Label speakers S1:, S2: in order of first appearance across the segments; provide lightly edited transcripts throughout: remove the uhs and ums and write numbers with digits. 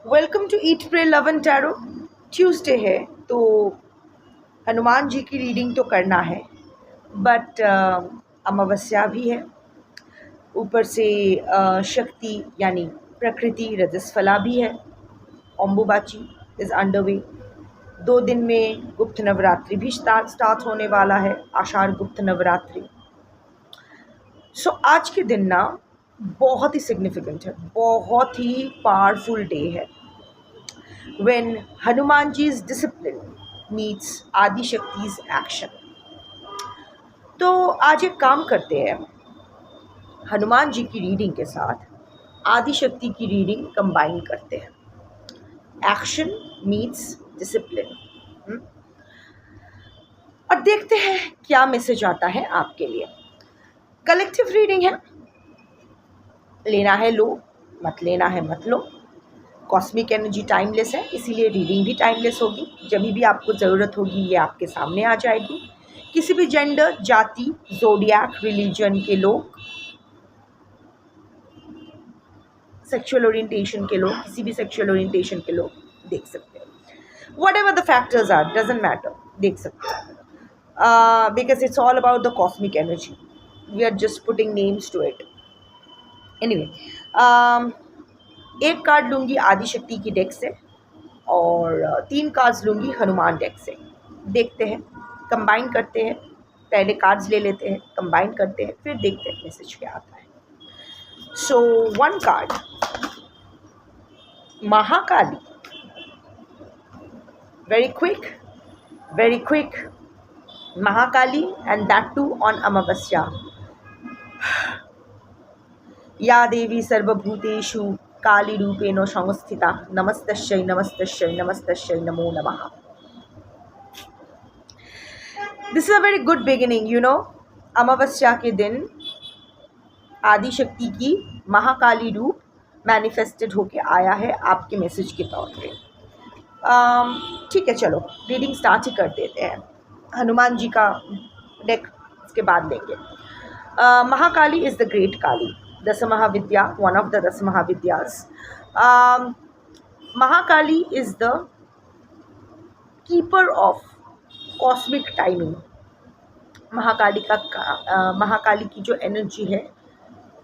S1: Welcome to eat pray love and tarot. Tuesday है तो हनुमान जी की रीडिंग तो करना है, बट अमावस्या भी है, ऊपर से शक्ति यानी प्रकृति रजस्वला भी है। Ambubachi is under way. 2 दिन में गुप्त नवरात्रि भी स्टार्ट होने वाला है, आषाढ़ गुप्त नवरात्रि। सो आज के दिन ना बहुत ही सिग्निफिकेंट है, बहुत ही पावरफुल डे है। when Hanumanji's discipline meets आदि शक्ति's action। तो आज एक काम करते हैं, हनुमान जी की रीडिंग के साथ आदि शक्ति की रीडिंग कंबाइन करते हैं। एक्शन मीट्स डिसिप्लिन, और देखते हैं क्या मैसेज आता है आपके लिए। कलेक्टिव रीडिंग है, लेना है लो, मत लेना है मत लो। कॉस्मिक एनर्जी टाइमलेस है, इसीलिए रीडिंग भी टाइमलेस होगी। जब भी आपको ज़रूरत होगी ये आपके सामने आ जाएगी। किसी भी जेंडर, जाति, ज़ोडिएक, रिलीजन के लोग, सेक्सुअल ओरिएंटेशन के लोग, किसी भी सेक्सुअल ओरिएंटेशन के लोग देख सकते हैं। Whatever the factors are, doesn't matter, देख सकते हैं। Because it's all about the cosmic energy, we are just putting names to it. Anyway, एक कार्ड लूँगी आदिशक्ति की डेक से और 3 कार्ड्स लूँगी हनुमान डेक से। देखते हैं, कंबाइन करते हैं। पहले कार्ड्स ले लेते हैं, कंबाइन करते हैं, फिर देखते हैं मैसेज क्या आता है। So 1 card Mahakali, very quick Mahakali, and that too on Amavasya. या देवी सर्वभूतेषु काली रूपेण संस्थिता, नमस्तस्यै नमस्तस्यै नमस्तस्यै नमो नमः। This is a very good beginning, you know. अमावस्या के दिन आदिशक्ति की महाकाली रूप मैनिफेस्टेड होके आया है आपके मैसेज के तौर पे। ठीक है, चलो रीडिंग स्टार्ट ही कर देते हैं। हनुमान जी का डेक इसके बाद लेंगे। Mahakali is the great Kali, दस Mahavidya, one of the 10 Mahavidyas. Mahakali is the keeper of cosmic timing. Mahakali की जो एनर्जी है,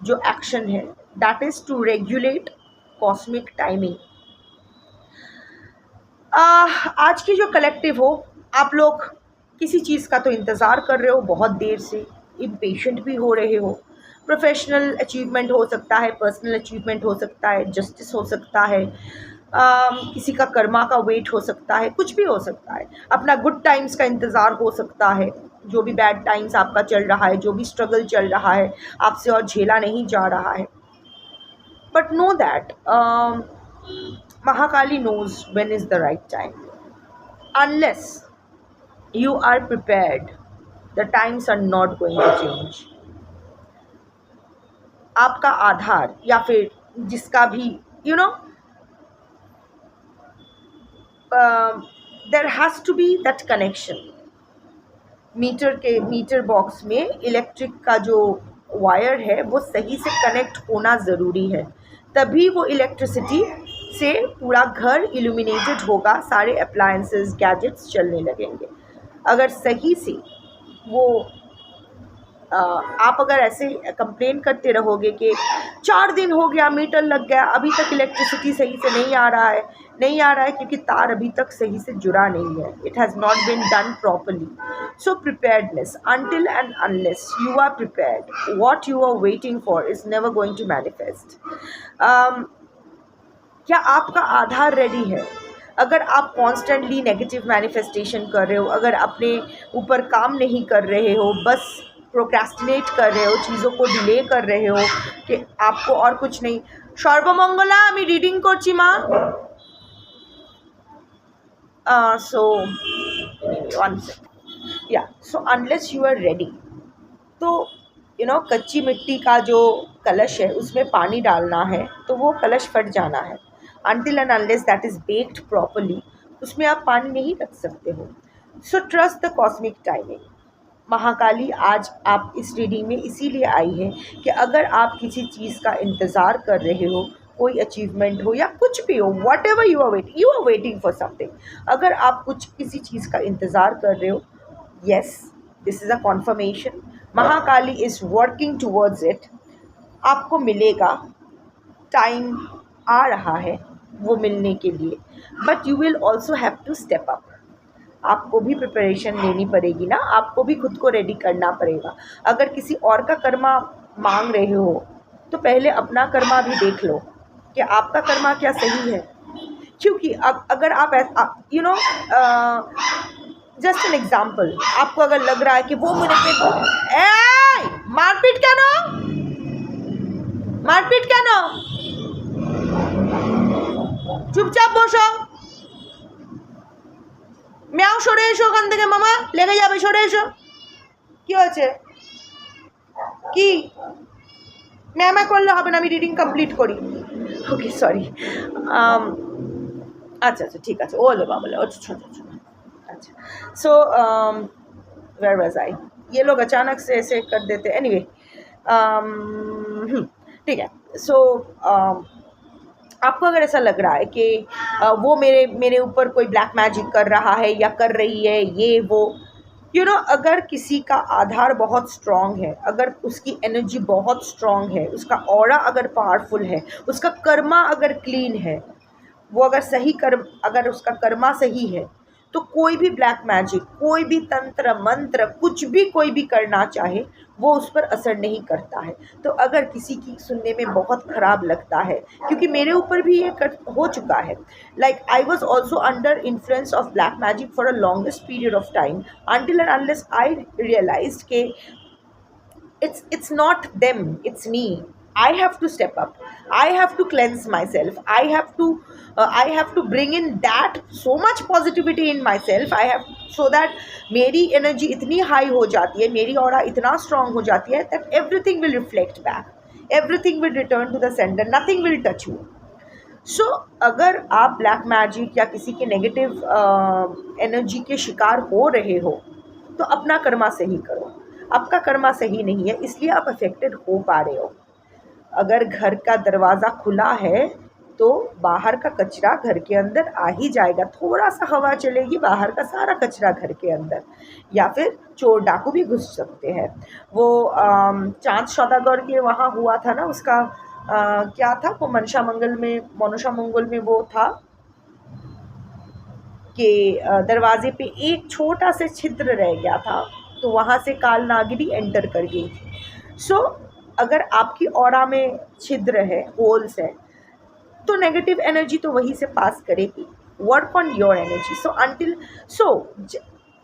S1: जो एक्शन है, that is to regulate cosmic timing. आज की जो कलेक्टिव हो, आप लोग किसी चीज़ का तो इंतज़ार कर रहे हो बहुत देर से, इम्पेशेंट भी हो रहे हो। प्रोफेशनल अचीवमेंट हो सकता है, पर्सनल अचीवमेंट हो सकता है, जस्टिस हो सकता है, किसी का कर्मा का वेट हो सकता है, कुछ भी हो सकता है। अपना गुड टाइम्स का इंतज़ार हो सकता है, जो भी बैड टाइम्स आपका चल रहा है, जो भी स्ट्रगल चल रहा है, आपसे और झेला नहीं जा रहा है। But know that Mahakali knows when is the right time. Unless you are prepared, the times are not going to change. आपका आधार या फिर जिसका भी, you know, there has to be that connection. Meter box में electric का जो wire है वो सही से कनेक्ट होना ज़रूरी है, तभी वो इलेक्ट्रिसिटी से पूरा घर इल्यूमिनेटेड होगा, सारे अप्लायंसेस, गैजेट्स चलने लगेंगे। अगर सही से वो आप अगर ऐसे कंप्लेन करते रहोगे कि 4 दिन हो गया, मीटर लग गया, अभी तक इलेक्ट्रिसिटी सही से नहीं आ रहा है क्योंकि तार अभी तक सही से जुड़ा नहीं है। It has not been done properly. So preparedness, until and unless you are prepared, what you are waiting for is never going to manifest. क्या आपका आधार रेडी है? अगर आप कॉन्स्टेंटली नेगेटिव मैनिफेस्टेशन कर रहे हो, अगर अपने ऊपर काम नहीं कर रहे हो, बस प्रोक्रेस्टिनेट कर रहे हो, चीज़ों को डिले कर रहे हो कि आपको और कुछ नहीं। सर्वमंगला, আমি রিডিং করছি মা। So one second, yeah, so unless you are ready, तो you know, कच्ची मिट्टी का जो कलश है उसमें पानी डालना है तो वो कलश फट जाना है। Until and unless that is baked properly, उसमें आप पानी नहीं रख सकते हो। So trust the cosmic timing. Mahakali आज आप इस रीडिंग में इसीलिए आई है कि अगर आप किसी चीज़ का इंतज़ार कर रहे हो कोई अचीवमेंट हो या कुछ भी हो, whatever you are waiting for something, अगर आप कुछ किसी चीज़ का इंतज़ार कर रहे हो, yes, this is a confirmation, Mahakali is working towards it, आपको मिलेगा, टाइम आ रहा है वो मिलने के लिए, but you will also have to step up, आपको भी प्रिपरेशन लेनी पड़ेगी ना, आपको भी खुद को रेडी करना पड़ेगा। अगर किसी और का कर्मा मांग रहे हो तो पहले अपना कर्मा भी देख लो कि आपका कर्मा क्या सही है, क्योंकि अगर आप you know just an example, आपको अगर लग रहा है कि वो मुझे मारपीट क्या ना, मारपीट क्या ना, চুপচাপ বসো, ম্যাও সরে এসো ওখান থেকে, মামা লেগে যাবে, সরে এসো। কি হয়েছে, কি ম্যামা করলে হবে না, আমি রিডিং কমপ্লিট করি। ওকে সরি, अच्छा अच्छा ठीक है, ओले बाबले, अच्छा अच्छा, सो वेयर वाज आई, ये लोग अचानक से ऐसे कर देते, एनीवे ठीक है। सो आपको अगर ऐसा लग रहा है कि वो मेरे ऊपर कोई ब्लैक मैजिक कर रहा है या कर रही है, ये वो अगर किसी का आधार बहुत स्ट्रॉन्ग है, अगर उसकी एनर्जी बहुत स्ट्रॉन्ग है, उसका ऑरा अगर पावरफुल है, उसका कर्मा अगर क्लीन है, वो अगर सही कर्म, अगर उसका कर्मा सही है, तो कोई भी ब्लैक मैजिक, कोई भी तंत्र मंत्र, कुछ भी कोई भी करना चाहे वो उस पर असर नहीं करता है। तो अगर किसी की सुनने में बहुत ख़राब लगता है, क्योंकि मेरे ऊपर भी ये हो चुका है, like I was also under influence of black magic for a longest period of time, until and unless I realized के it's not them, it's me. I have to step up, I have to cleanse myself, I have to bring in that so much positivity in myself, I have, so that मेरी energy इतनी high हो जाती है, मेरी aura इतना strong हो जाती है that everything will reflect back, everything will return to the sender, nothing will touch you. सो अगर आप ब्लैक मैजिक या किसी के नेगेटिव एनर्जी के शिकार हो रहे हो, तो अपना कर्मा सही करो, आपका कर्मा सही नहीं है, इसलिए आप अफेक्टेड हो पा रहे हो। अगर घर का दरवाज़ा खुला है तो बाहर का कचरा घर के अंदर आ ही जाएगा, थोड़ा सा हवा चलेगी, बाहर का सारा कचरा घर के अंदर, या फिर चोर डाकू भी घुस सकते हैं। वो चाँद सौदागर के वहाँ हुआ था ना, उसका क्या था वो, मनसा मंगल में वो था कि दरवाजे पे एक छोटा से छिद्र रह गया था, तो वहाँ से काल नागिनी एंटर कर गई थी। सो अगर आपकी ऑरा में छिद्र है, होल्स है, तो नेगेटिव एनर्जी तो वहीं से पास करेगी। Work on your energy.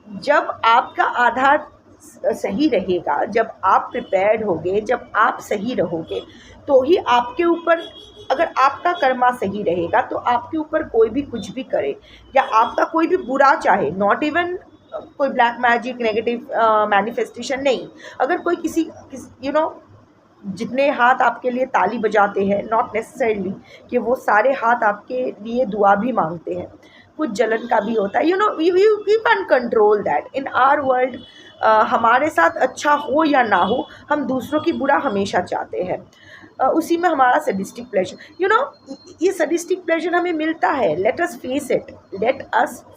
S1: जब आपका आधार सही रहेगा, जब आप प्रिपेयर्ड होगे, जब आप सही रहोगे, तो ही आपके ऊपर, अगर आपका कर्मा सही रहेगा तो आपके ऊपर कोई भी कुछ भी करे, या आपका कोई भी बुरा चाहे, नॉट इवन कोई ब्लैक मैजिक, नेगेटिव मैनिफेस्टेशन नहीं, अगर कोई किसी जितने हाथ आपके लिए ताली बजाते हैं, नॉट नेसेसरली कि वो सारे हाथ आपके लिए दुआ भी मांगते हैं, कुछ जलन का भी होता है, you can control that in our world. हमारे साथ अच्छा हो या ना हो, हम दूसरों की बुरा हमेशा चाहते हैं, उसी में हमारा सडिस्टिक प्लेजर, ये सडिस्टिक प्लेजर हमें मिलता है। Let us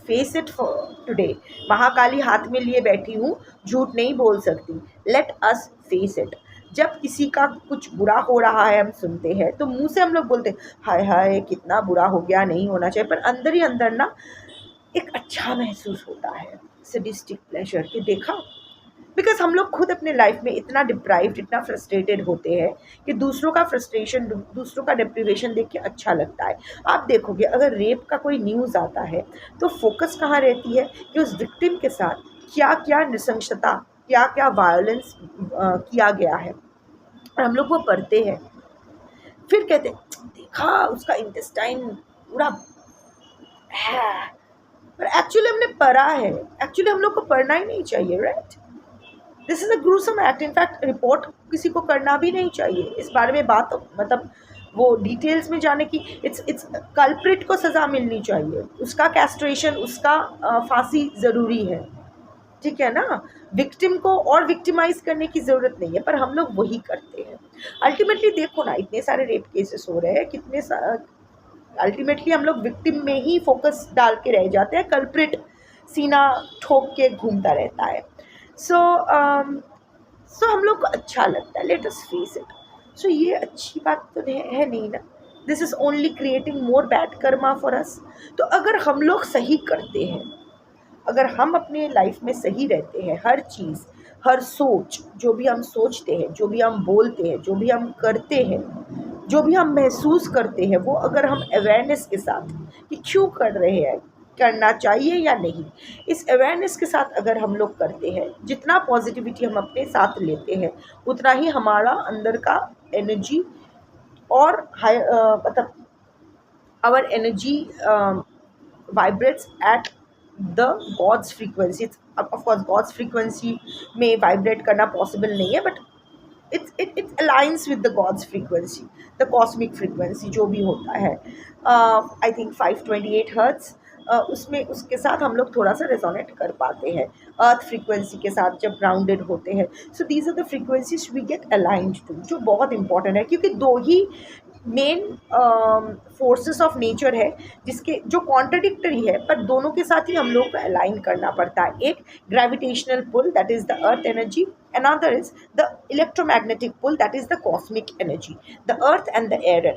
S1: face it for today. Mahakali हाथ में लिए बैठी हूँ, झूठ नहीं बोल सकती, लेट अस फेस इट। जब किसी का कुछ बुरा हो रहा है, हम सुनते हैं तो मुंह से हम लोग बोलते हैं हाय हाय कितना बुरा हो गया, नहीं होना चाहिए, पर अंदर ही अंदर ना एक अच्छा महसूस होता है, सडिस्टिक प्लेजर के, देखा। बिकॉज हम लोग खुद अपने लाइफ में इतना डिप्राइव्ड, इतना फ्रस्ट्रेटेड होते हैं कि दूसरों का फ्रस्ट्रेशन, दूसरों का डिप्रिवेशन देख के अच्छा लगता है। आप देखोगे अगर रेप का कोई न्यूज़ आता है तो फोकस कहाँ रहती है कि उस विक्टिम के साथ क्या क्या नृशंसता, क्या क्या वायलेंस किया गया है, और हम लोग वो पढ़ते हैं, फिर कहते देखा उसका इंटेस्टाइन पूरा है, पर एक्चुअली हमने पढ़ा है, एक्चुअली हम लोग को पढ़ना ही नहीं चाहिए, right. This is a gruesome act. In fact report किसी को करना भी नहीं चाहिए, इस बारे में बात, मतलब वो डिटेल्स में जाने की, इट्स कल्प्रिट को सज़ा मिलनी चाहिए, उसका कैस्ट्रेशन, उसका फांसी ज़रूरी है, ठीक है ना। विक्टिम को और विक्टिमाइज करने की ज़रूरत नहीं है, पर हम लोग वही करते हैं। अल्टीमेटली देखो ना, इतने सारे रेप केसेस हो रहे हैं, अल्टीमेटली हम लोग विक्टिम में ही फोकस डाल के रह जाते हैं, कल्प्रिट सीना ठोक के घूमता रहता है। सो हम लोग को अच्छा लगता है, लेट अस फेस इट। सो ये अच्छी बात तो है नहीं ना, this is only creating more bad Karma for us. तो अगर हम लोग सही करते हैं, अगर हम अपने लाइफ में सही रहते हैं, हर चीज़, हर सोच, जो भी हम सोचते हैं, जो भी हम बोलते हैं, जो भी हम करते हैं, जो भी हम महसूस करते हैं, वो अगर हम अवेयरनेस के साथ कि क्यों कर रहे हैं, करना चाहिए या नहीं, इस अवेयरनेस के साथ अगर हम लोग करते हैं, जितना पॉजिटिविटी हम अपने साथ लेते हैं, उतना ही हमारा अंदर का एनर्जी और हाई मतलब our energy vibrates at the God's frequency. It's, of course God's frequency में vibrate करना possible नहीं है, but it aligns with the God's frequency, the cosmic frequency जो भी होता है, I think 528 hertz, उसमें उसके साथ हम लोग थोड़ा सा रेजोनेट कर पाते हैं, अर्थ फ्रीक्वेंसी के साथ जब ग्राउंडेड होते हैं। So these are the frequencies we get aligned to, जो बहुत इंपॉर्टेंट है, क्योंकि दो ही मेन फोर्सेस ऑफ नेचर है जिसके जो कॉन्ट्रडिक्टरी है, पर दोनों के साथ ही हम लोग को अलाइन करना पड़ता है। एक gravitational pull, that is the earth energy, another is the electromagnetic pull, that is the cosmic energy, the earth and the air,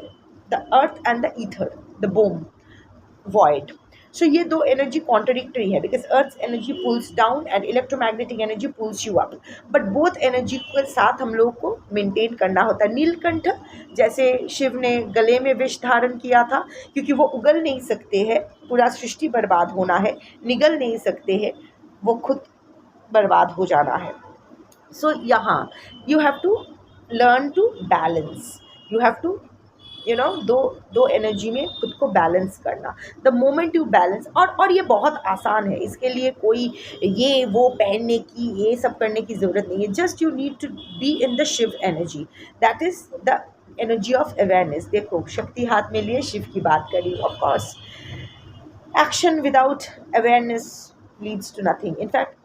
S1: the earth and the ether, the boom, void. So ये दो energy contradictory है, because earth energy pulls down and electromagnetic energy pulls you up, but both energy के साथ हम लोग को maintain करना होता है। नीलकंठ जैसे शिव ने गले में विष धारण किया था, क्योंकि वो उगल नहीं सकते हैं, पूरा सृष्टि बर्बाद होना है, निगल नहीं सकते हैं, वो खुद बर्बाद हो जाना है। सो यहाँ you have to learn to balance, you have to दो एनर्जी में खुद को बैलेंस करना। द मोमेंट यू बैलेंस, और ये बहुत आसान है, इसके लिए कोई ये वो पहनने की, ये सब करने की ज़रूरत नहीं है। Just you need to be in the Shiv energy, that is the energy of awareness. देखो, शक्ति हाथ में लिए शिव की बात करी, of course action without awareness leads to nothing, in fact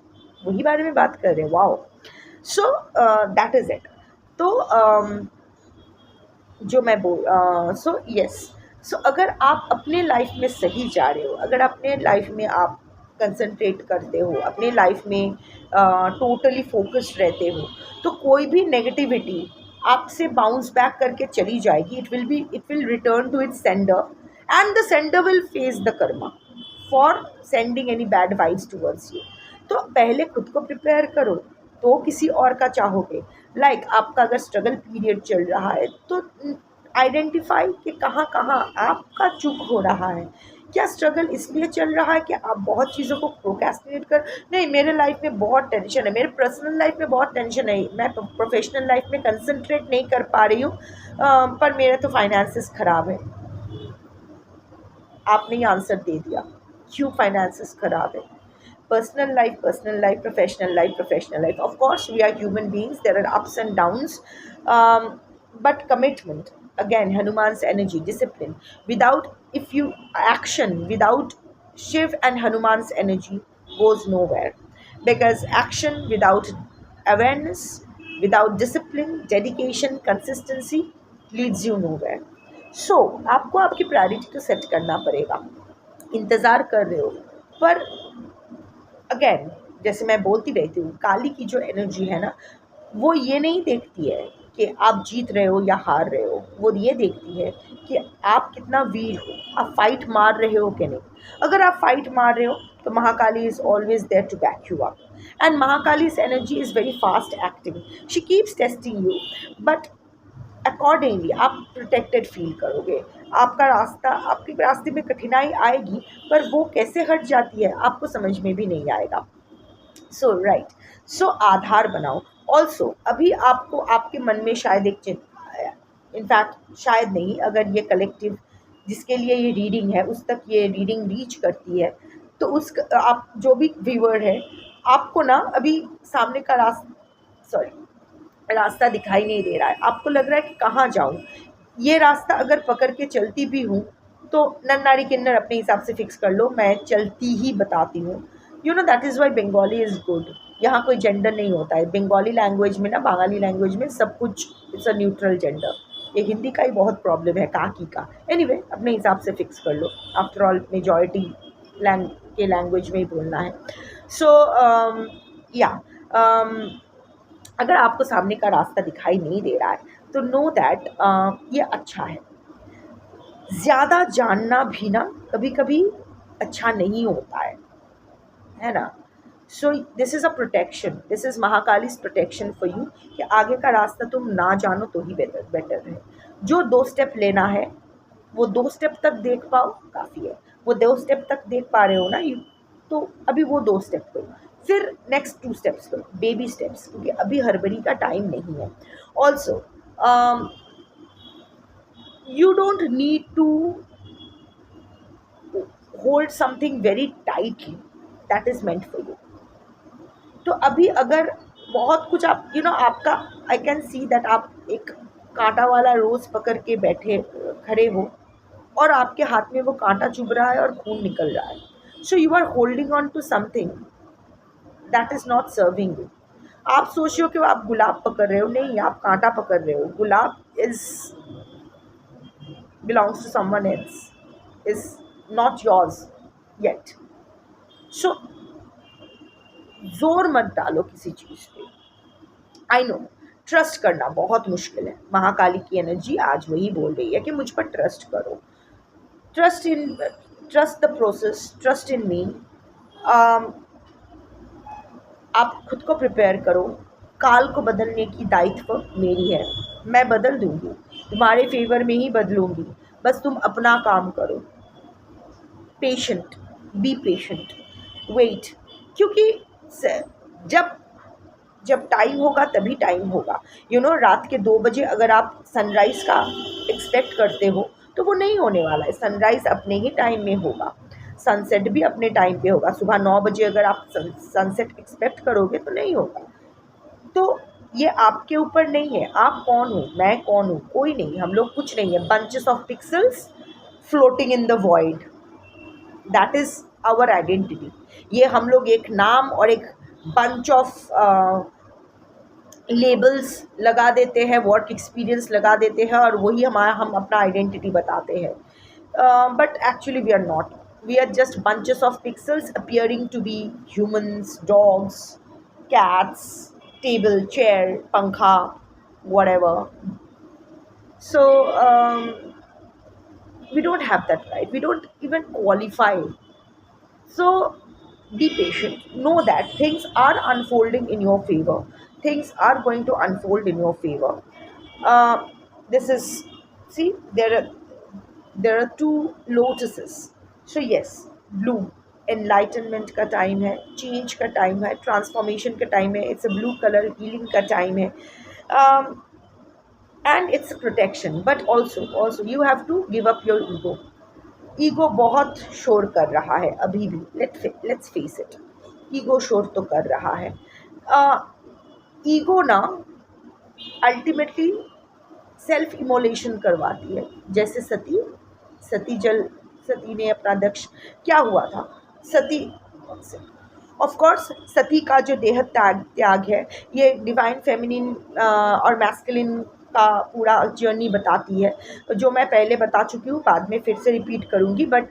S1: वही बारे में बात कर रहे हैं। Wow, so that is it. तो जो मैं सो यस, सो अगर आप अपने लाइफ में सही जा रहे हो, अगर अपने लाइफ में आप कंसंट्रेट करते हो, अपने लाइफ में टोटली फोकस्ड रहते हो, तो कोई भी नेगेटिविटी आपसे बाउंस बैक करके चली जाएगी। It will return to its sender, and the sender will face the karma for sending any bad vibes towards you. तो पहले खुद को प्रिपेयर करो, तो किसी और का चाहोगे। लाइक आपका अगर स्ट्रगल पीरियड चल रहा है, तो आइडेंटिफाई कि कहाँ कहाँ आपका चूक हो रहा है। क्या स्ट्रगल इसलिए चल रहा है कि आप बहुत चीज़ों को प्रोक्रेस्टिनेट कर, नहीं मेरे लाइफ में बहुत टेंशन है, मेरे पर्सनल लाइफ में बहुत टेंशन है, मैं प्रोफेशनल लाइफ में कंसंट्रेट नहीं कर पा रही हूँ, पर मेरे तो फाइनेंसेस ख़राब है। आपने ही आंसर दे दिया, क्यों फाइनेंसेस ख़राब है। Personal life, professional life. Of course, we are human beings. There are ups and downs, but commitment. Again, Hanuman's energy, discipline. Action without Shiv and Hanuman's energy goes nowhere. Because action without awareness, without discipline, dedication, consistency leads you nowhere. So, आपको आपकी priority तो set करना पड़ेगा। इंतज़ार कर रहे हो, पर अगेन जैसे मैं बोलती रहती हूँ, काली की जो एनर्जी है ना, वो ये नहीं देखती है कि आप जीत रहे हो या हार रहे हो, वो ये देखती है कि आप कितना वीर हो, आप फाइट मार रहे हो कि नहीं। अगर आप फाइट मार रहे हो तो Mahakali is always there to back you up, and Mahakali's energy is very fast acting, she keeps testing you, but accordingly आप प्रोटेक्टेड फील करोगे। आपके रास्ते में कठिनाई आएगी, पर वो कैसे हट जाती है आपको समझ में भी नहीं आएगा। सो राइट, सो आधार बनाओ। ऑल्सो अभी आपको आपके मन में शायद एक चिंता आया, इनफैक्ट शायद नहीं, अगर ये कलेक्टिव जिसके लिए ये रीडिंग है उस तक ये रीडिंग रीच करती है, तो उस आप जो भी व्यूअर है, आपको ना अभी सामने का रास्ता दिखाई नहीं दे रहा है, आपको लग रहा है कि कहाँ जाऊँ। ये रास्ता अगर पकड़ के चलती भी हूँ तो नर नारी किन्नर अपने हिसाब से फिक्स कर लो, मैं चलती ही बताती हूँ। That is why Bengali is good. यहाँ कोई जेंडर नहीं होता है बंगाली लैंग्वेज में ना, बंगाली लैंग्वेज में सब कुछ इट्स अ न्यूट्रल जेंडर. ये हिंदी का ही बहुत प्रॉब्लम है काकी का. एनीवे अपने हिसाब से फिक्स कर लो, आफ्टर ऑल मेजॉरिटी के लैंग्वेज में ही बोलना है. सो या अगर आपको सामने का रास्ता दिखाई नहीं दे रहा है तो नो दैट ये अच्छा है. ज़्यादा जानना भी ना कभी कभी अच्छा नहीं होता है ना. So this is a protection, this is Mahakali's protection for you कि आगे का रास्ता तुम ना जानो तो ही बेटर है. जो 2 स्टेप लेना है वो 2 स्टेप तक देख पाओ काफ़ी है. वो 2 स्टेप तक देख पा रहे हो ना यू, तो अभी वो 2 स्टेप लो, फिर नेक्स्ट 2 स्टेप्स लो, बेबी स्टेप्स, क्योंकि अभी हड़बड़ी का टाइम नहीं है. Also you don't need to hold something very tightly that is meant for you. तो अभी अगर बहुत कुछ आप आपका आई कैन सी दैट आप एक कांटा वाला रोज़ पकड़ के बैठे खड़े हो और आपके हाथ में वो कांटा चुभ रहा है और खून निकल रहा है. So you are holding on to something that is not serving you. आप सोच रहे हो कि आप गुलाब पकड़ रहे हो, नहीं, आप कांटा पकड़ रहे हो. गुलाब is belongs to someone else, is not yours yet. So जोर मत डालो किसी चीज़ पे. आई नो ट्रस्ट करना बहुत मुश्किल है. महाकाली की एनर्जी आज वही बोल रही है कि मुझ पर ट्रस्ट करो. Trust the process, trust in me. आप खुद को प्रिपेयर करो. काल को बदलने की दायित्व मेरी है, मैं बदल दूंगी, तुम्हारे फेवर में ही बदलूंगी. बस तुम अपना काम करो. Patient, be patient, wait. क्योंकि जब जब टाइम होगा तभी टाइम होगा. रात के 2 बजे अगर आप सनराइज़ का एक्सपेक्ट करते हो तो वो नहीं होने वाला है. सनराइज़ अपने ही टाइम में होगा, सनसेट भी अपने टाइम पे होगा. सुबह 9 बजे अगर आप सनसेट एक्सपेक्ट करोगे तो नहीं होगा. तो ये आपके ऊपर नहीं है. आप कौन हो, मैं कौन हूँ, कोई नहीं. हम लोग कुछ नहीं है, bunches of pixels floating in the void. That is our identity. ये हम लोग एक नाम और एक बंच ऑफ लेबल्स लगा देते हैं, वर्क एक्सपीरियंस लगा देते हैं और वही हम अपना आइडेंटिटी बताते हैं. But actually we are not. We are just bunches of pixels appearing to be humans, dogs, cats, table, chair, pankha, whatever. So we don't have that right. We don't even qualify. So be patient. Know that things are unfolding in your favor. Things are going to unfold in your favor. This is, see, there are 2 lotuses. So yes, bloom. Enlightenment का time है, change का time है, transformation का time है. It's a blue colour, healing का time है. And it's protection. But also you have to give up your ego. Ego बहुत शोर कर रहा है अभी भी. लेट्स फेस इट, ईगो शोर तो कर रहा है. ईगो ना अल्टीमेटली सेल्फ इमोलेशन करवाती है. जैसे सती ने अपना दक्ष, क्या हुआ था, सती ऑफ कोर्स सती का जो देह त्याग है ये डिवाइन फेमिनिन और मैस्कुलिन का पूरा जर्नी बताती है, जो मैं पहले बता चुकी हूँ, बाद में फिर से रिपीट करूँगी. बट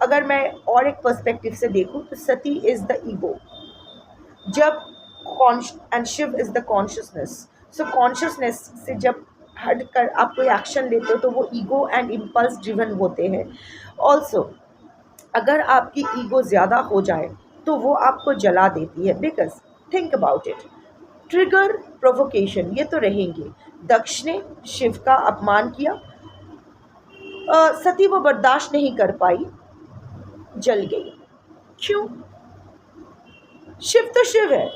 S1: अगर मैं और एक पर्सपेक्टिव से देखूँ तो सती इज़ द ईगो. जब and Shiv is the consciousness. So consciousness से जब हट कर आप कोई एक्शन लेते हो तो वो ईगो एंड इम्पल्स ड्रिवन होते हैं. ऑल्सो अगर आपकी ईगो ज़्यादा हो जाए तो वो आपको जला देती है. Because think about it, trigger, provocation ये तो रहेंगे. दक्ष ने शिव का अपमान किया, सती वो बर्दाश्त नहीं कर पाई, जल गई. क्यों? शिव तो शिव है.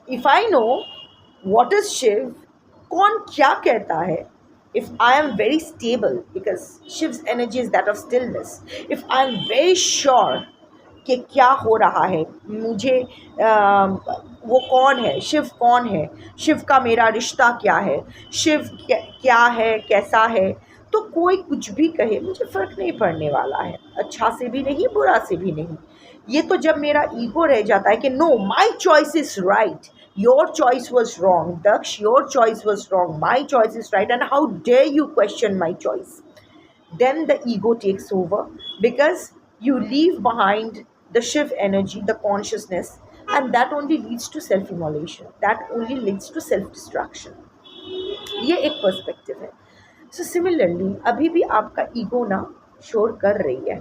S1: If I know what is Shiv, कौन क्या कहता है, if I am very stable, because Shiv's energy is that of stillness, if I am very sure कि क्या हो रहा है, मुझे वो कौन है, शिव कौन है, शिव का मेरा रिश्ता क्या है, शिव क्या है, कैसा है, तो कोई कुछ भी कहे मुझे फ़र्क नहीं पड़ने वाला है, अच्छा से भी नहीं बुरा से भी नहीं। ये तो जब मेरा ईगो रह जाता है कि no my choice is right, your choice was wrong Daksh, your choice was wrong, my choice is right and how dare you question my choice, then the ego takes over, because you leave behind the shiv energy, the consciousness, and that only leads to self immolation, that only leads to self destruction. ये एक perspective है. So similarly अभी भी आपका ego ना शोर कर रही है,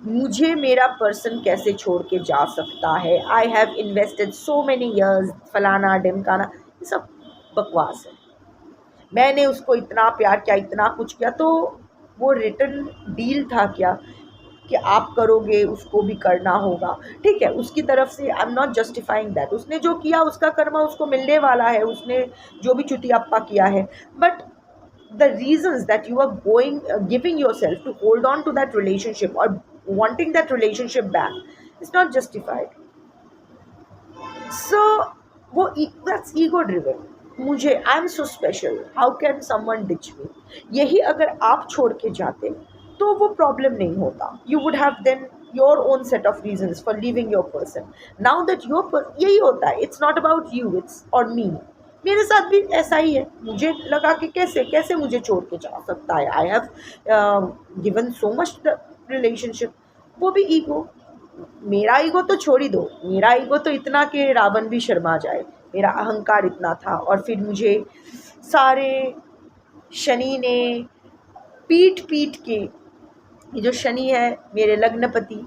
S1: मुझे मेरा पर्सन कैसे छोड़ के जा सकता है, I have invested so many years, फलाना ढिमकाना, ये सब बकवास है. मैंने उसको इतना प्यार किया, इतना कुछ किया, तो वो रिटर्न डील था क्या कि आप करोगे उसको भी करना होगा. ठीक है, उसकी तरफ से I am not justifying that, उसने जो किया उसका कर्मा उसको मिलने वाला है, उसने जो भी चुतियाप्पा किया है. But the reasons that you are going giving yourself to hold on to that relationship or wanting that relationship back is not justified. So वो that's ego driven. मुझे I am so special, how can someone ditch me, यही अगर आप छोड़ के जाते तो वो प्रॉब्लम नहीं होता. You would have then your own set of reasons for leaving your person. Now that your, यही होता है, it's not about you, it's और मी. मेरे साथ भी ऐसा ही है, मुझे लगा कि कैसे कैसे मुझे छोड़ के जा सकता है, I have given so much the relationship. वो भी ईगो, मेरा ईगो तो छोड़ ही दो, मेरा ईगो तो इतना कि रावण भी शर्मा जाए, मेरा अहंकार इतना था. और फिर मुझे सारे शनि ने पीट पीट के, ये जो शनि है मेरे लग्नपति,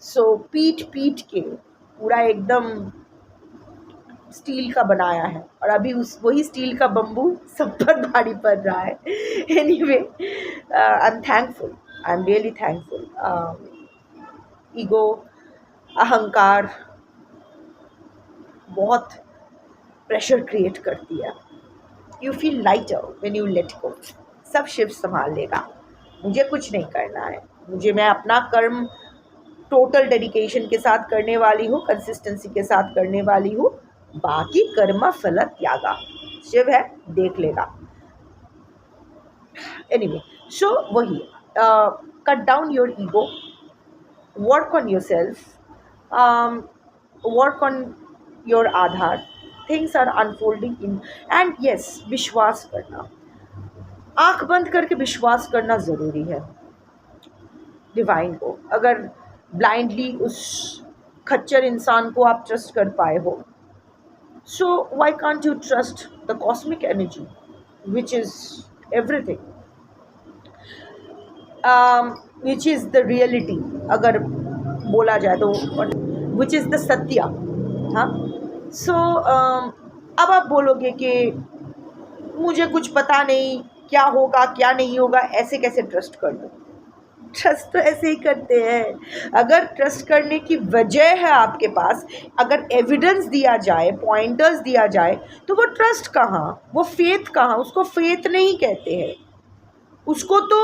S1: सो पीट पीट के पूरा एकदम स्टील का बनाया है, और अभी उस वही स्टील का बम्बू सब पर भारी पड़ रहा है. Anyway, I am thankful, I am really thankful. Ego, अहंकार बहुत प्रेशर क्रिएट करती है. You feel lighter when you let go. सब शिव संभाल लेगा, मुझे कुछ नहीं करना है, मैं अपना कर्म टोटल डेडिकेशन के साथ करने वाली हूँ, कंसिस्टेंसी के साथ करने वाली हूँ, बाकी कर्म फल त्यागा, शिव है देख लेगा. एनीवे, सो वही, cut down your ego, work on your self, work on your Aadhaar, things are unfolding in, and yes, विश्वास करना, आंख बंद करके विश्वास करना ज़रूरी है डिवाइन को. अगर ब्लाइंडली उस खच्चर इंसान को आप ट्रस्ट कर पाए हो, so why can't you trust the cosmic energy which is everything, which is the reality, अगर बोला जाए तो, which is the satya. हाँ, so अब आप बोलोगे कि मुझे कुछ पता नहीं क्या होगा क्या नहीं होगा, ऐसे कैसे ट्रस्ट कर लूँ. ट्रस्ट तो ऐसे ही करते हैं. अगर ट्रस्ट करने की वजह है आपके पास, अगर एविडेंस दिया जाए, पॉइंटर्स दिया जाए, तो वो ट्रस्ट कहाँ, वो फेथ कहाँ. उसको फेथ नहीं कहते हैं, उसको तो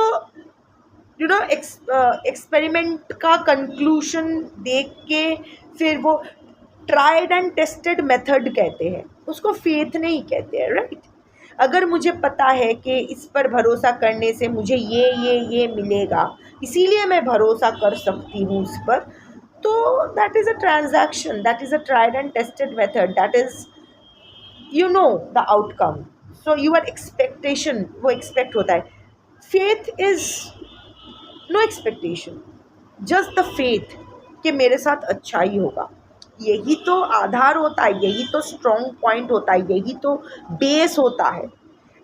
S1: यू नो एक्सपेरिमेंट का कंक्लूशन देख के फिर वो ट्राइड एंड टेस्टेड मेथड कहते हैं, उसको फेथ नहीं कहते हैं. राइट. अगर मुझे पता है कि इस पर भरोसा करने से मुझे ये मिलेगा, इसीलिए मैं भरोसा कर सकती हूँ उस पर, तो that is a transaction, that is a tried and tested method, that is you know the outcome. So your expectation, वो एक्सपेक्ट होता है. Faith is no expectation, just the faith कि मेरे साथ अच्छा ही होगा. यही तो आधार होता है, यही तो स्ट्रॉन्ग पॉइंट होता है, यही तो बेस होता है.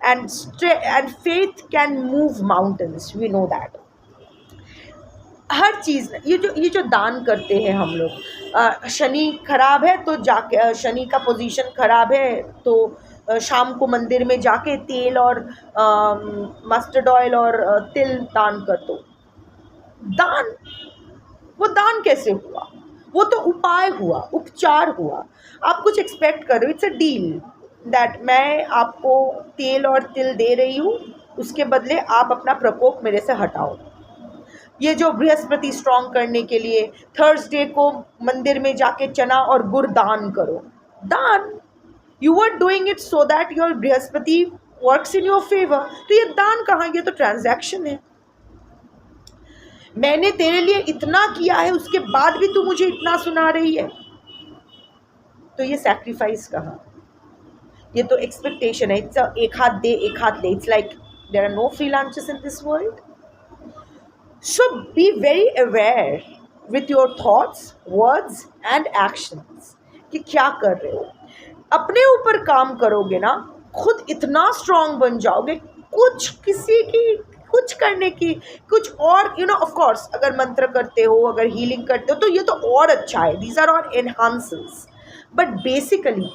S1: And faith can move mountains, we know that. हर चीज़, ये जो दान करते हैं हम लोग, शनि खराब है तो जाके, शनि का पोजीशन खराब है तो शाम को मंदिर में जाके तेल और मस्टर्ड ऑयल और तिल दान कर दो. दान, वो दान कैसे हुआ, वो तो उपाय हुआ, उपचार हुआ. आप कुछ एक्सपेक्ट कर रहे हो, इट्स अ डील दैट मैं आपको तेल और तिल दे रही हूँ, उसके बदले आप अपना प्रकोप मेरे से हटाओ. ये जो बृहस्पति स्ट्रॉन्ग करने के लिए थर्सडे को मंदिर में जाके चना और गुड़ दान करो, दान, you are doing it so that your Brihaspati works in your favour. तो ये दान कहाँ, ये तो ट्रांजैक्शन है। मैंने तेरे लिए इतना किया है, उसके बाद भी तू मुझे इतना सुना रही है, तो ये सैक्रिफाइस कहाँ, ये तो एक्सपेक्टेशन है। इट्स एक हाथ दे एक हाथ ले। It's like there are no free lunches in this world. So be very aware with your thoughts, words and actions कि क्या कर रहे हो। अपने ऊपर काम करोगे ना, खुद इतना स्ट्रांग बन जाओगे, कुछ किसी की कुछ करने की कुछ और ऑफ कोर्स अगर मंत्र करते हो, अगर हीलिंग करते हो तो ये तो और अच्छा है, these are all enhances. But basically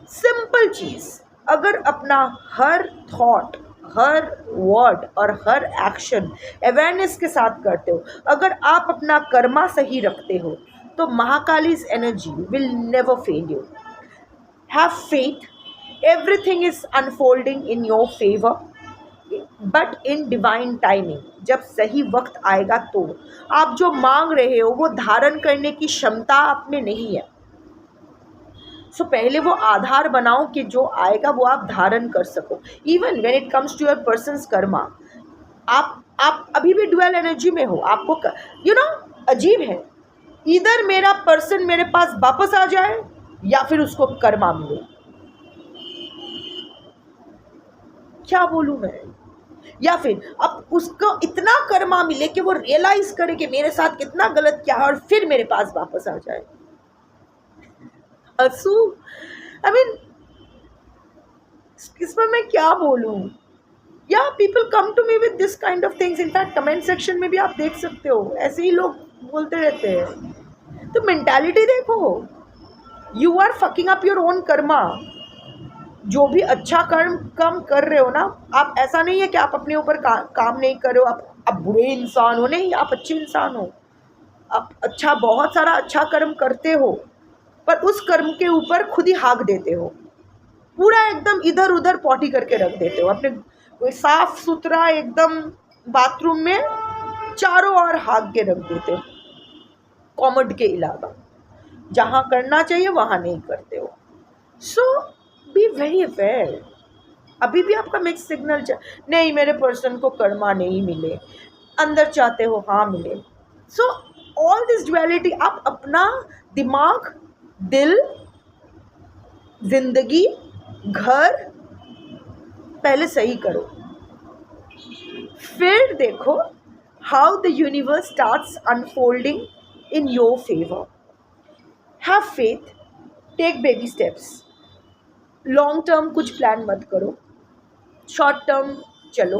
S1: simple चीज़, अगर अपना हर थॉट, हर वर्ड और हर एक्शन अवेयरनेस के साथ करते हो, अगर आप अपना कर्मा सही रखते हो, तो Mahakali's energy will never fail you. Have faith, everything is unfolding in your favour, but in divine timing. जब सही वक्त आएगा तो आप जो मांग रहे हो वो धारण करने की क्षमता आप में नहीं है। सो पहले वो आधार बनाओ कि जो आएगा वो आप धारण कर सको। Even when it comes to your person's karma, आप अभी भी ड्यूअल एनर्जी में हो। आपको अजीब है, इधर मेरा पर्सन मेरे पास वापस आ जाए या फिर उसको कर्मा मिले। क्या बोलूँ मैं, या फिर अब उसको इतना कर्मा मिले कि वो रियलाइज करे कि मेरे साथ कितना गलत किया है और फिर मेरे पास वापस आ जाए। हंसू, आई मीन इसमें मैं क्या बोलूँ। या people come to me with this kind of things. In fact comment section में भी आप देख सकते हो, ऐसे ही लोग बोलते रहते हैं। तो मेंटालिटी देखो, you are fucking up your own karma. जो भी अच्छा कम कर रहे हो ना आप, ऐसा नहीं है कि आप अपने ऊपर काम नहीं कर रहे हो, आप बुरे इंसान हो, नहीं, आप अच्छे इंसान हो। आप अच्छा, बहुत सारा अच्छा कर्म करते हो, पर उस कर्म के ऊपर खुद ही हाँक देते हो, पूरा एकदम इधर उधर पॉटी करके रख देते हो। अपने कोई साफ सुथरा एकदम बाथरूम में चारों ओर हाँक के रख देते हो, कॉमोड के अलावा। जहाँ करना चाहिए वहाँ नहीं करते हो। सो बी वेरी अवेयर। अभी भी आपका मिक्स सिग्नल नहीं, मेरे पर्सन को कर्मा नहीं मिले, अंदर चाहते हो हाँ मिले। सो ऑल दिस ड्युअलिटी, आप अपना दिमाग, दिल, जिंदगी, घर पहले सही करो, फिर देखो how the universe starts unfolding in your favour. Have faith, take baby steps. Long term कुछ प्लान मत करो, शॉर्ट टर्म चलो,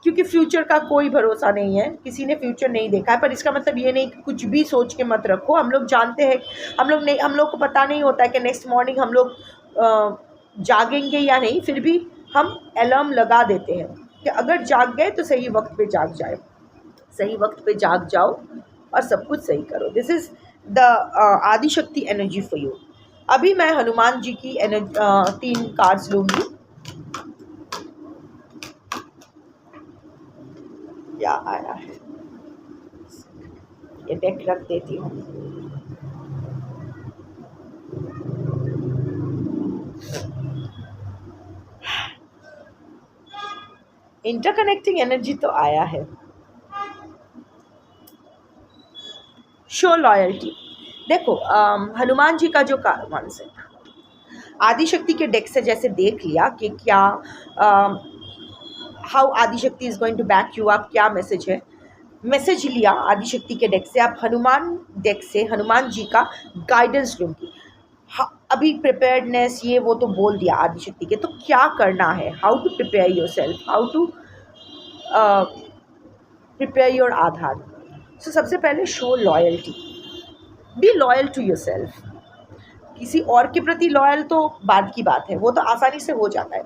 S1: क्योंकि फ्यूचर का कोई भरोसा नहीं है। किसी ने फ्यूचर नहीं देखा है, पर इसका मतलब ये नहीं कि कुछ भी सोच के मत रखो। हम लोग जानते हैं, हम लोग को पता नहीं होता है कि नेक्स्ट मॉर्निंग हम लोग जागेंगे या नहीं, फिर भी हम अलार्म लगा देते हैं कि अगर जाग गए तो सही वक्त पे जाग जाए, सही वक्त पे जाग जाओ और सब कुछ सही करो। This is the Adishakti energy for you. अभी मैं हनुमान जी की 3 कार्ड्स लूँगी। क्या आया है, ये डेक रख देती हूँ। इंटरकनेक्टिंग एनर्जी तो आया है। Show loyalty. देखो हनुमान जी का जो वन से आदिशक्ति के डेक से जैसे देख लिया कि क्या how Adishakti is going to back you up, क्या मैसेज है। मैसेज लिया आदिशक्ति के डेक से, आप हनुमान डेक से हनुमान जी का गाइडेंस लूँगी। अभी प्रिपेयर्डनेस ये वो तो बोल दिया आदिशक्ति के, तो क्या करना है, how to prepare yourself, how to prepare your aadhaar. So सबसे पहले show loyalty, be loyal to yourself. किसी और के प्रति लॉयल तो बाद की बात है, वो तो आसानी से हो जाता है,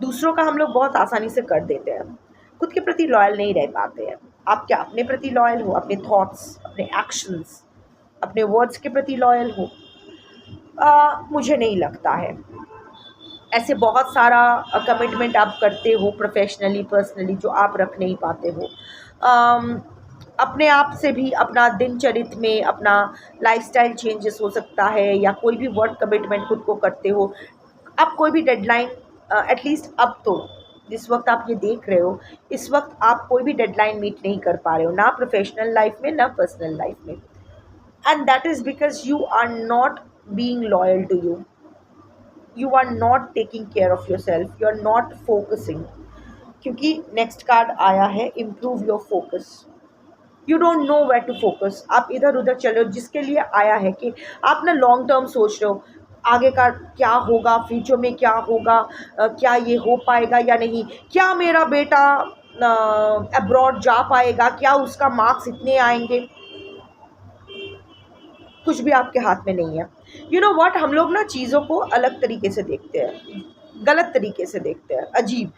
S1: दूसरों का हम लोग बहुत आसानी से कर देते हैं, खुद के प्रति लॉयल नहीं रह पाते हैं। आप क्या अपने प्रति लॉयल हो, अपने थॉट्स, अपने एक्शंस, अपने वर्ड्स के प्रति लॉयल हो? मुझे नहीं लगता है। ऐसे बहुत सारा कमिटमेंट आप करते हो प्रोफेशनली, पर्सनली, जो आप रख नहीं पाते हो। अपने आप से भी, अपना दिनचर्या में अपना लाइफस्टाइल चेंजेस हो सकता है, या कोई भी वर्क कमिटमेंट खुद को करते हो आप, कोई भी डेडलाइन एटलीस्ट अब तो जिस वक्त आप ये देख रहे हो, इस वक्त आप कोई भी डेडलाइन मीट नहीं कर पा रहे हो, ना प्रोफेशनल लाइफ में ना पर्सनल लाइफ में, and that is because you are not being loyal to you, you are not taking care of your self, you are not focusing. क्योंकि नेक्स्ट कार्ड आया है improve your focus. You don't know where to focus, आप इधर उधर चले हो, जिसके लिए आया है कि आप ना लॉन्ग टर्म सोच रहे हो, आगे का क्या होगा, फ्यूचर में क्या होगा, क्या ये हो पाएगा या नहीं, क्या मेरा बेटा अब्रॉड जा पाएगा, क्या उसका मार्क्स इतने आएंगे। कुछ भी आपके हाथ में नहीं है। यू नो व्हाट, हम लोग ना चीज़ों को अलग तरीके से देखते हैं, गलत तरीके से देखते हैं, अजीब।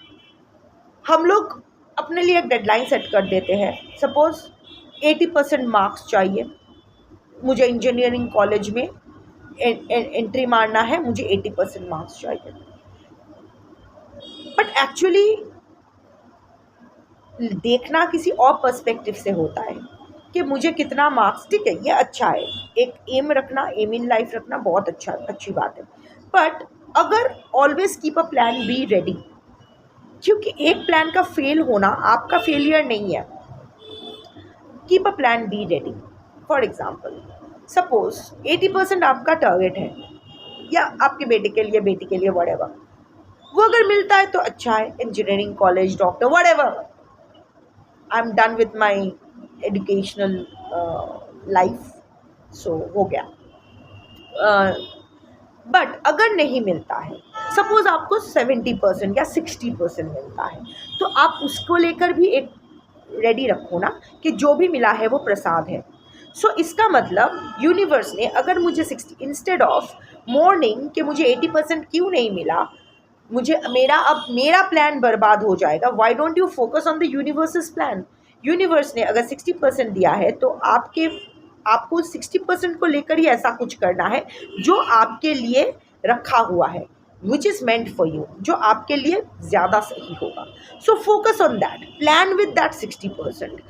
S1: हम लोग अपने लिए एक डेडलाइन सेट कर देते हैं, सपोज 80% मार्क्स चाहिए, मुझे इंजीनियरिंग कॉलेज में एंट्री मारना है, मुझे 80% मार्क्स चाहिए। बट एक्चुअली देखना किसी और पर्सपेक्टिव से होता है कि मुझे कितना मार्क्स, ठीक है ये अच्छा है, एक एम रखना, एम इन लाइफ रखना बहुत अच्छी बात है। बट अगर always keep a plan be ready, क्योंकि एक प्लान का फेल होना आपका फेलियर नहीं है। Keep a plan be ready. For example suppose 80% आपका टारगेट है, या आपके बेटे के लिए, बेटी के लिए, व्हाटएवर, वो अगर मिलता है तो अच्छा है, engineering college, doctor, whatever, I am done with my educational life, so हो गया। बट अगर नहीं मिलता है, सपोज आपको 70% या 60% मिलता है, तो आप उसको लेकर भी एक रेडी रखो ना कि जो भी मिला है वो प्रसाद है। सो इसका मतलब यूनिवर्स ने अगर मुझे 60 इंस्टेड ऑफ मॉर्निंग कि मुझे 80% क्यों नहीं मिला, मुझे मेरा प्लान बर्बाद हो जाएगा, why don't you focus on the universe plan. Universe ने अगर 60% दिया है तो आपको 60% को लेकर ही ऐसा कुछ करना है जो आपके लिए रखा हुआ है, which is meant for you, जो आपके लिए ज़्यादा सही होगा। So focus on that, plan with that 60%,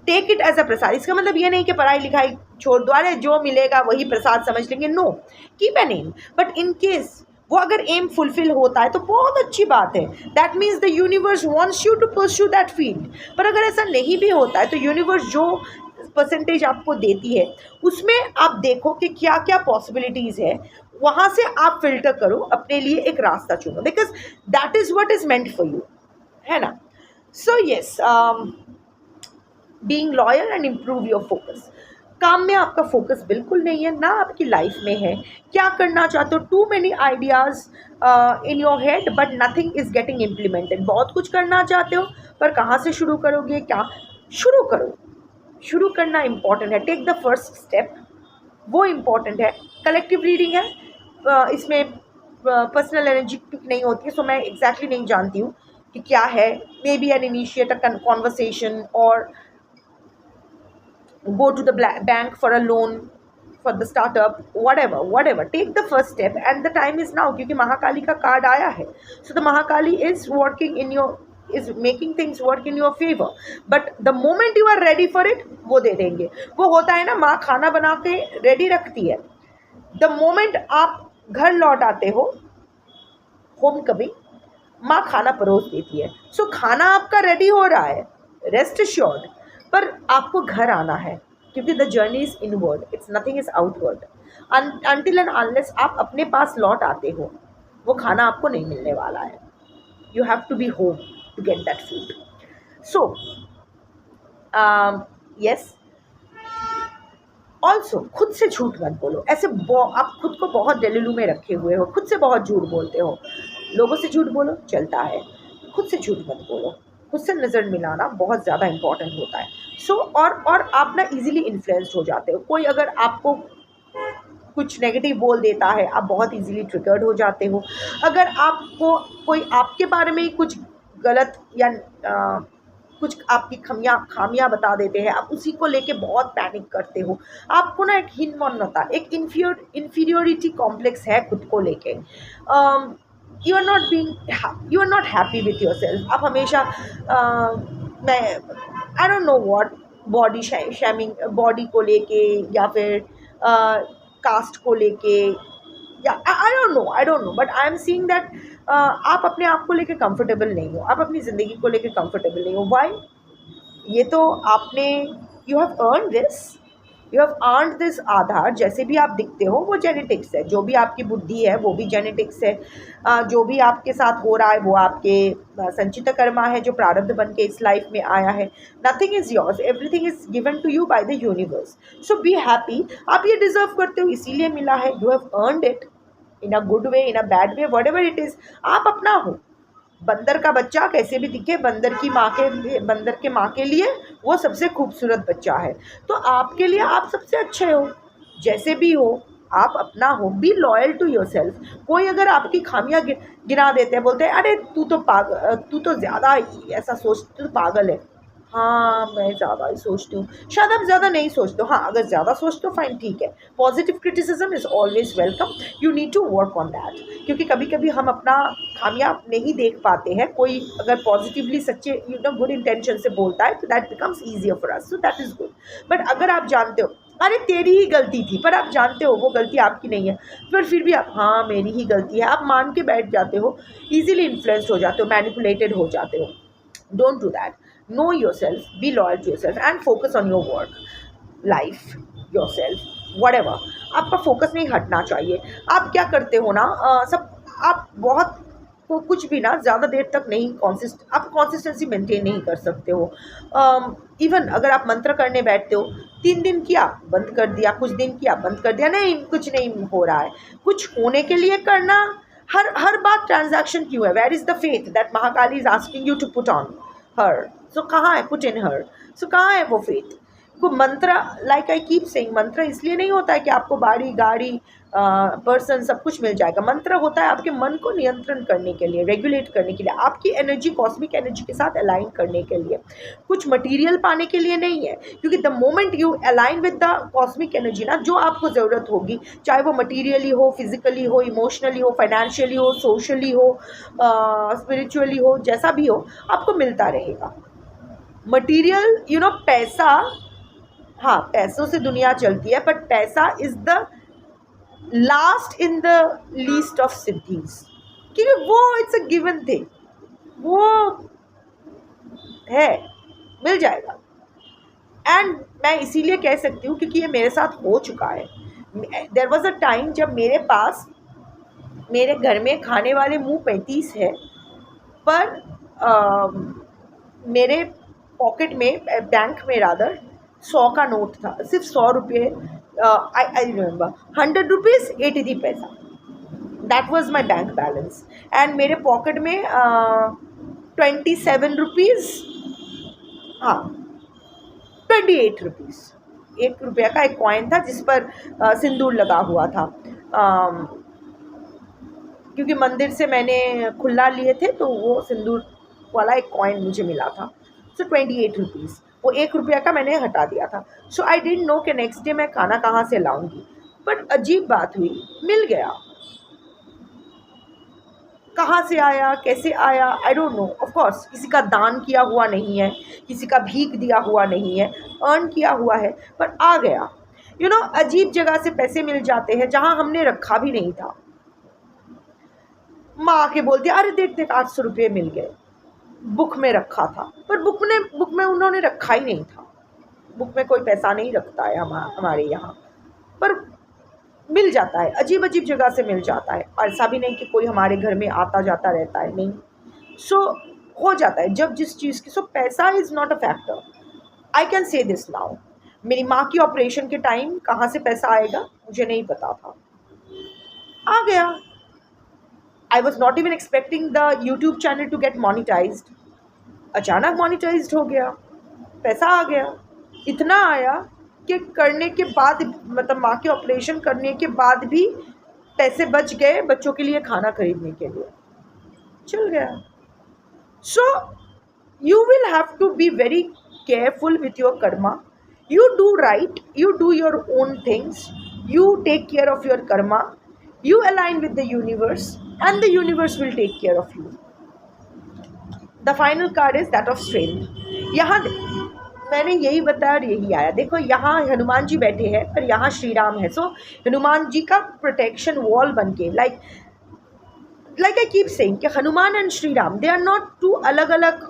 S1: take it as a prasad. इसका मतलब ये नहीं कि पढ़ाई लिखाई छोड़ दो, अरे जो मिलेगा वही प्रसाद समझ लेंगे, no, keep an aim. But in case वो अगर एम फुलफिल होता है तो बहुत अच्छी बात है, that means the universe wants you to pursue that field. पर अगर ऐसा नहीं भी होता है तो यूनिवर्स जो परसेंटेज आपको देती है उसमें आप देखो कि क्या क्या पॉसिबिलिटीज़ है, वहाँ से आप फिल्टर करो, अपने लिए एक रास्ता चुनो, because that is what is meant for you, है ना। So yes, being loyal and improve your focus. काम में आपका फोकस बिल्कुल नहीं है, ना आपकी लाइफ में है, क्या करना चाहते हो, too many ideas in your head but nothing is getting implemented. बहुत कुछ करना चाहते हो पर कहाँ से शुरू करोगे, क्या शुरू करो। शुरू करना इम्पॉर्टेंट है, टेक द फर्स्ट स्टेप, वो इम्पॉर्टेंट है। कलेक्टिव रीडिंग है, इसमें पर्सनल एनर्जी पिक नहीं होती है, सो मैं एग्जैक्टली नहीं जानती हूँ कि क्या है। Maybe an initiate a conversation और go to the bank for a loan for the startup, whatever, take the first step and the time is now, क्योंकि महाकाली का कार्ड आया है। so the Mahakali is working in your, is making things work in your favor, but the moment you are ready for it, वो दे देंगे। वो होता है ना, माँ खाना बना के रेडी रखती है, the moment आप घर लौट आते हो, होम कभी, माँ खाना परोस देती है। सो खाना आपका रेडी हो रहा है, रेस्ट अश्योर्ड, पर आपको घर आना है, क्योंकि the journey is inward, it's nothing is outward. Until and unless आप अपने पास लौट आते हो, वो खाना आपको नहीं मिलने वाला है। You have to be home to get that food. So yes, also खुद से झूठ मत बोलो। ऐसे आप खुद को बहुत डेलुलू में रखे हुए हो, खुद से बहुत झूठ बोलते हो। लोगों से झूठ बोलो चलता है, खुद से झूठ मत बोलो। खुद से नज़र मिलाना बहुत ज़्यादा इंपॉर्टेंट होता है। सो और आप ना इजीली इन्फ्लुएंस्ड हो जाते हो। कोई अगर आपको कुछ नेगेटिव बोल देता है, आप बहुत इजीली ट्रिगर्ड हो जाते हो। अगर आपको कोई आपके बारे में कुछ गलत या कुछ आपकी खामियां बता देते हैं, आप उसी को लेके बहुत पैनिक करते हो। आपको ना एक हीनमान्यता, एक इन्फीरियोरिटी कॉम्प्लेक्स है खुद को लेके। You are not happy with yourself. आप हमेशा मैं I don't know what, body shaming, body को लेके या फिर कास्ट को लेके, या I don't know, but I am seeing that आप अपने आप को लेके कंफर्टेबल नहीं हो, आप अपनी ज़िंदगी को लेके कंफर्टेबल नहीं हो। व्हाई? ये तो आपने, you have earn this, you have earn this aadhaar. जैसे भी आप दिखते हो वो जेनेटिक्स है, जो भी आपकी बुद्धि है वो भी जेनेटिक्स है, जो भी आपके साथ हो रहा है वो आपके संचित कर्मा है, जो प्रारब्ध बन के इस लाइफ में आया है। Nothing is yours, everything is given to you by the universe. So be happy, आप ये डिजर्व करते हो, इसीलिए मिला है। You have earned it in a good way, in a bad way, whatever it is. आप अपना हो। बंदर का बच्चा कैसे भी दिखे, बंदर के माँ के लिए वो सबसे खूबसूरत बच्चा है। तो आपके लिए आप सबसे अच्छे हो, जैसे भी हो आप अपना हो। Be loyal to yourself. कोई अगर आपकी खामियां गिना देते हैं, बोलते हैं अरे तू तो ज़्यादा ऐसा सोचती, तू पागल है। हाँ, मैं ज़्यादा ही सोचती हूँ, शायद आप ज़्यादा नहीं सोचते हो। हाँ, अगर ज़्यादा सोचते हो फाइन, ठीक है। Positive criticism is always welcome, you need to work on that. क्योंकि कभी कभी हम अपना खामियां नहीं देख पाते हैं। कोई अगर पॉजिटिवली सच्चे गुड इंटेंशन से बोलता है तो that becomes easier for us, so that is good. But अगर आप जानते हो अरे तेरी ही गलती थी, पर आप जानते हो वो गलती आपकी नहीं है, फिर भी आप हाँ मेरी ही गलती है, आप मान के बैठ जाते हो, ईजिली इन्फ्लुएंस्ड हो जाते हो, मैनिपुलेटेड हो जाते हो। Don't do that. know yourself, be loyal to yourself and focus on your work, life, yourself, whatever। आपका फोकस नहीं हटना चाहिए। आप क्या करते हो ना, सब आप बहुत कुछ भी ना ज़्यादा देर तक नहीं आप कॉन्सिस्टेंसी मेंटेन नहीं कर सकते हो। इवन अगर आप मंत्र करने बैठते हो, 3 दिन किया बंद कर दिया, कुछ दिन किया बंद कर दिया, नहीं कुछ नहीं हो रहा है। कुछ होने के लिए करना। हर बात ट्रांजैक्शन क्यों है? Where is the faith that Mahakali is asking you to put on her? So कहाँ है पुट इन हर? सो कहाँ है वो फेथ? को मंत्र, लाइक आई कीप सेइंग, मंत्र इसलिए नहीं होता है कि आपको बाड़ी गाड़ी पर्सन सब कुछ मिल जाएगा। मंत्र होता है आपके मन को नियंत्रण करने के लिए, रेगुलेट करने के लिए, आपकी एनर्जी कॉस्मिक एनर्जी के साथ अलाइन करने के लिए, कुछ मटेरियल पाने के लिए नहीं है। क्योंकि the moment you align with the cosmic energy ना, जो आपको ज़रूरत होगी, चाहे वो मटीरियली हो, फिजिकली हो, इमोशनली हो, फाइनेंशियली हो, सोशली हो, स्पिरिचुअली हो, जैसा भी हो, आपको मिलता रहेगा। मटीरियल पैसा, हाँ पैसों से दुनिया चलती है, but paisa is the last in the least of siddhis, क्योंकि वो इट्स अ गिवन थिंग, वो है, मिल जाएगा। एंड मैं इसीलिए कह सकती हूँ क्योंकि ये मेरे साथ हो चुका है। देयर वॉज अ टाइम जब मेरे पास, मेरे घर में खाने वाले मुँह 35 है, पर मेरे पॉकेट में, बैंक में रादर, 100 का नोट था, सिर्फ 100 रुपये। आई रिमेंबर 100 रुपीज़ 80 पैसा, that was my bank balance. And मेरे पॉकेट में 27 रुपीज़, हाँ 28 रुपीज़, 1 रुपया का एक कॉइन था जिस पर सिंदूर लगा हुआ था। क्योंकि मंदिर से मैंने खुला लिए थे तो वो सिंदूर वाला एक कॉइन मुझे मिला था। सो 28 रुपीज़, वो 1 रुपया का मैंने हटा दिया था। सो आई डिडंट नो कि नेक्स्ट डे मैं खाना कहाँ से लाऊंगी। बट अजीब बात हुई, मिल गया। कहाँ से आया, कैसे आया, आई डोंट नो। ऑफ कोर्स किसी का दान किया हुआ नहीं है, किसी का भीख दिया हुआ नहीं है, अर्न किया हुआ है, पर आ गया। अजीब जगह से पैसे मिल जाते हैं जहाँ हमने रखा भी नहीं था। माँ आके बोलती है अरे देख 800 रुपये मिल गए, बुक में रखा था, पर बुक में उन्होंने रखा ही नहीं था। बुक में कोई पैसा नहीं रखता है हमारे यहाँ, पर मिल जाता है, अजीब अजीब जगह से मिल जाता है। और ऐसा भी नहीं कि कोई हमारे घर में आता जाता रहता है, नहीं। सो हो जाता है जब जिस चीज़ की। सो पैसा is not a factor, I can say this now. मेरी माँ की ऑपरेशन के टाइम कहाँ से पैसा आएगा मुझे नहीं पता था, आ गया। I was not even expecting the YouTube channel to get monetized, अचानक मोनिटाइज्ड हो गया, पैसा आ गया। इतना आया कि करने के बाद, मतलब माँ के ऑपरेशन करने के बाद भी पैसे बच गए बच्चों के लिए खाना खरीदने के लिए, चल गया। So you will have to be very careful with your karma. You do right, you do your own things, you take care of your karma, you align with the universe and the universe will take care of you. The final card is that of strength. यहाँ मैंने यही बताया और यही आया। देखो यहाँ हनुमान जी बैठे हैं पर यहाँ श्री राम है। सो हनुमान जी का प्रोटेक्शन वॉल बन के, like like I keep saying कि Hanuman and Shri Ram, they are not two अलग अलग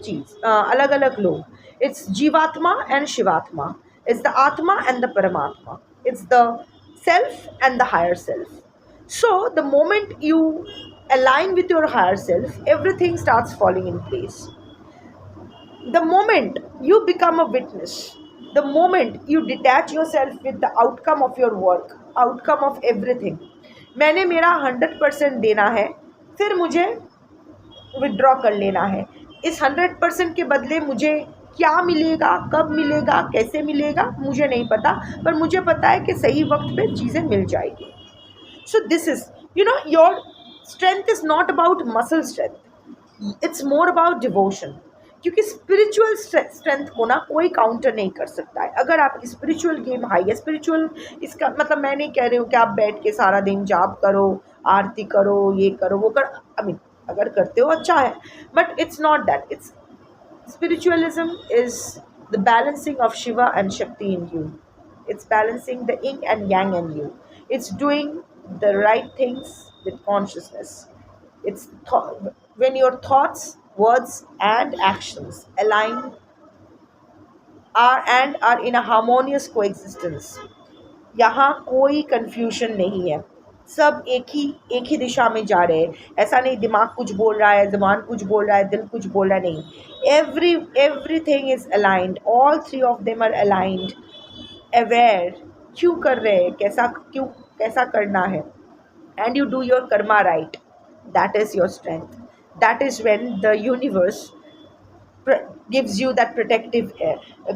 S1: चीज, अलग अलग लोग. It's Jivatma and Shivatma. It's the Atma and the Paramatma. It's the self and the higher self. So the moment you align with your higher self, everything starts falling in place. The moment you become a witness, the moment you detach yourself with the outcome of your work, outcome of everything, मैंने मेरा 100% देना है, फिर मुझे withdraw कर लेना है. इस 100% के बदले मुझे क्या मिलेगा, कब मिलेगा, कैसे मिलेगा, मुझे नहीं पता, पर मुझे पता है कि सही वक्त पे चीज़ें मिल जाएगी. So this is, your strength is not about muscle strength, it's more about devotion. क्योंकि स्पिरिचुअल स्ट्रेंथ को ना कोई काउंटर नहीं कर सकता है. अगर आपकी स्पिरिचुअल गेम हाई है, स्पिरिचुअल, इसका मतलब मैं नहीं कह रही हूँ कि आप बैठ के सारा दिन जाप करो, आरती करो, ये करो, वो कर, आई मीन अगर करते हो अच्छा है, but it's not that. It's spiritualism is the balancing of Shiva and Shakti in you. It's balancing the yin and yang in you. It's doing the right things with consciousness. It's when your thoughts, words, and actions align are in a harmonious coexistence. यहाँ कोई confusion नहीं है. सब एक ही दिशा में जा रहे हैं. ऐसा नहीं दिमाग कुछ बोल रहा है, ज़बान कुछ बोल रहा है, दिल कुछ बोल रहा है, नहीं. Everything is aligned. All three of them are aligned. Aware क्यों कर रहे हैं, कैसा करना है, and you do your karma right. That is your strength. That is when the universe gives you that protective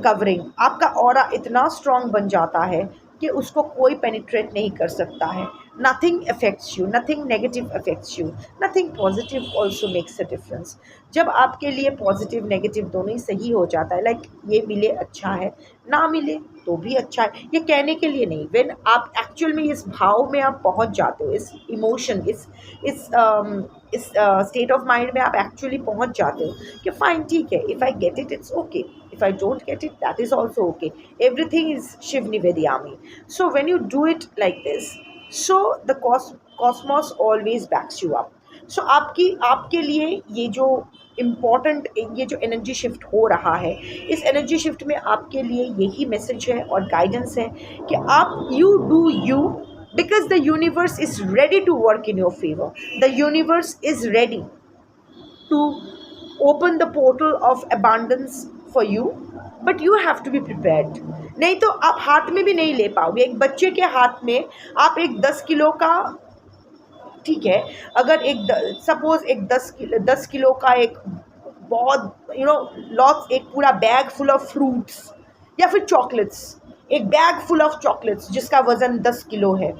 S1: covering. आपका ऑरा इतना strong बन जाता है कि उसको कोई पेनिट्रेट नहीं कर सकता है. Nothing affects you, nothing negative affects you, nothing positive also makes a difference. जब आपके लिए पॉजिटिव नेगेटिव दोनों ही सही हो जाता है, लाइक ये मिले अच्छा है, ना मिले तो भी अच्छा है, ये कहने के लिए नहीं. व्हेन आप एक्चुअल में इस भाव में आप पहुंच जाते हो, इस इमोशन, इस स्टेट ऑफ माइंड में आप एक्चुअली पहुंच जाते हो कि फाइन ठीक है, if I get it it's okay, if I don't get it, that is also okay. Everything is Shiv Nivedyami. So when you do it like this, so the cosmos always backs you up. So आपके लिए ये जो important, ये जो energy shift हो रहा है, इस एनर्जी शिफ्ट में आपके लिए यही मैसेज है और गाइडेंस है कि आप you do you, because the universe is ready to work in your favor. The universe is ready to open the portal of abundance for you, but you have to be prepared. नहीं तो आप हाथ में भी नहीं ले पाओगे. एक बच्चे के हाथ में आप एक 10 किलो का, ठीक है, अगर एक सपोज एक 10 किलो का एक बहुत लॉट्स, एक पूरा बैग फुल ऑफ फ्रूट्स या फिर चॉकलेट्स, एक बैग फुल ऑफ चॉकलेट्स जिसका वज़न 10 किलो है,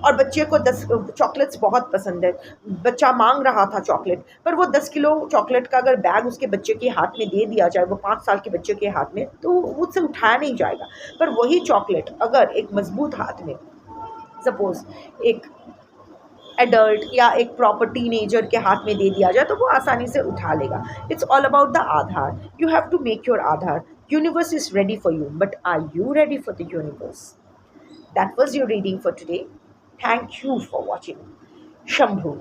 S1: और बच्चे को 10 चॉकलेट्स बहुत पसंद है, बच्चा मांग रहा था चॉकलेट, पर वो 10 किलो चॉकलेट का अगर बैग उसके बच्चे के हाथ में दे दिया जाए, वो 5 साल के बच्चे के हाथ में, तो उससे उठाया नहीं जाएगा. पर वही चॉकलेट अगर एक मजबूत हाथ में, सपोज एक एडल्ट या एक प्रॉपर टीनेजर के हाथ में दे दिया जाए, तो वो आसानी से उठा लेगा. It's all about the aadhaar. You have to make your aadhaar. Universe is ready for you, but are you ready for the universe? That was your reading for today. Thank you for watching. Shambhu.